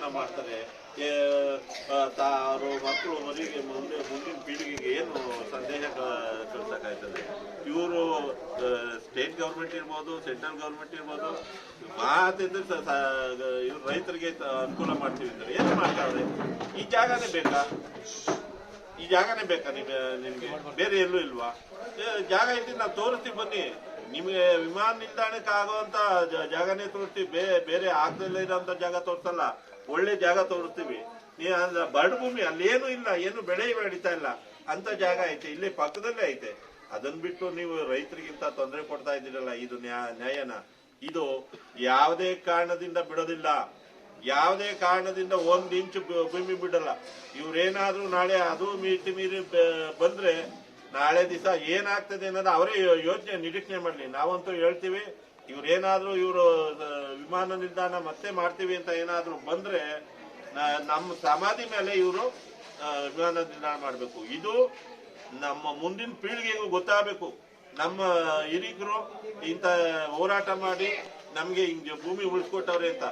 ಜೀವನ ಮಾಡ್ತಾರೆ, ತಾರು ಮಕ್ಕಳು ಮರಿಗೆ ಮುಂದಿನ ಪೀಳಿಗೆಗೆ ಏನು ಸಂದೇಶ ಕಳ್ಸಕ್ಕಾಯ್ತದೆ? ಇವರು ಸ್ಟೇಟ್ ಗೌರ್ಮೆಂಟ್ ಇರ್ಬೋದು, ಸೆಂಟ್ರಲ್ ಗೌರ್ಮೆಂಟ್ ಇರ್ಬೋದು, ಮಾತಿದ್ರೆ ಇವ್ರು ರೈತರಿಗೆ ಅನುಕೂಲ ಮಾಡ್ತೀವಿ ಅಂತಾರೆ. ಏನು ಮಾಡ್ತಾವ್ರೆ? ಈ ಜಾಗನೇ ಬೇಕಾ? ಈ ಜಾಗನೇ ಬೇಕಾ ನಿಮ್ಗೆ? ಬೇರೆ ಎಲ್ಲೂ ಇಲ್ವಾ? ಜಾಗ ಇದ್ದು ನಾವು ತೋರಿಸ್ತೀವಿ, ಬನ್ನಿ. ನಿಮ್ಗೆ ವಿಮಾನ ನಿಲ್ದಾಣಕ್ಕೆ ಆಗುವಂತ ಜಾಗನೇ ತೋರಿಸ್ತೀವಿ, ಬೇರೆ ಆಗದಲ್ಲೇ ಇರೋಂಥ ಜಾಗ ತೋರಿಸಲ್ಲ. ಒಳ್ಳೆ ಜಾಗ ತೋರಿಸ್ತೀವಿ. ಬರಡು ಭೂಮಿ, ಅಲ್ಲಿ ಏನು ಇಲ್ಲ, ಏನು ಬೆಳೆ ಬೆಳೀತಾ ಇಲ್ಲ ಅಂತ ಜಾಗ ಐತೆ, ಇಲ್ಲೇ ಪಕ್ಕದಲ್ಲೇ ಐತೆ. ಅದನ್ನ ಬಿಟ್ಟು ನೀವು ರೈತರಿಗಿಂತ ತೊಂದರೆ ಕೊಡ್ತಾ ಇದ್ದೀರಲ್ಲ, ಇದು ನ್ಯಾಯನ? ಇದು ಯಾವುದೇ ಕಾರಣದಿಂದ ಬಿಡೋದಿಲ್ಲ, ಯಾವುದೇ ಕಾರಣದಿಂದ 1 ಇಂಚು ಭೂಮಿ ಬಿಡಲ್ಲ. ಇವ್ರೇನಾದ್ರೂ ನಾಳೆ ಅದು ಮೀರಿ ಬಂದ್ರೆ ನಾಳೆ ದಿವಸ ಏನಾಗ್ತದೆ ಅನ್ನೋದು ಅವರೇ ಯೋಚನೆ ನಿರೀಕ್ಷಣೆ ಮಾಡಲಿ. ನಾವಂತೂ ಹೇಳ್ತೀವಿ, ಇವ್ರೇನಾದ್ರೂ ಇವರು ವಿಮಾನ ನಿಲ್ದಾಣ ಮತ್ತೆ ಮಾಡ್ತೀವಿ ಅಂತ ಏನಾದ್ರೂ ಬಂದ್ರೆ ನಮ್ಮ ಸಮಾಧಿ ಮೇಲೆ ಇವರು ವಿಮಾನ ನಿಲ್ದಾಣ ಮಾಡಬೇಕು. ಇದು ನಮ್ಮ ಮುಂದಿನ ಪೀಳಿಗೆಗೂ ಗೊತ್ತಾಗಬೇಕು. ನಮ್ಮ ಹಿರಿಯರು ಇಂಥ ಹೋರಾಟ ಮಾಡಿ ನಮ್ಗೆ ಹಿಂಗೆ ಭೂಮಿ ಉಳಿಸ್ಕೊಟ್ಟವ್ರೆ ಅಂತ.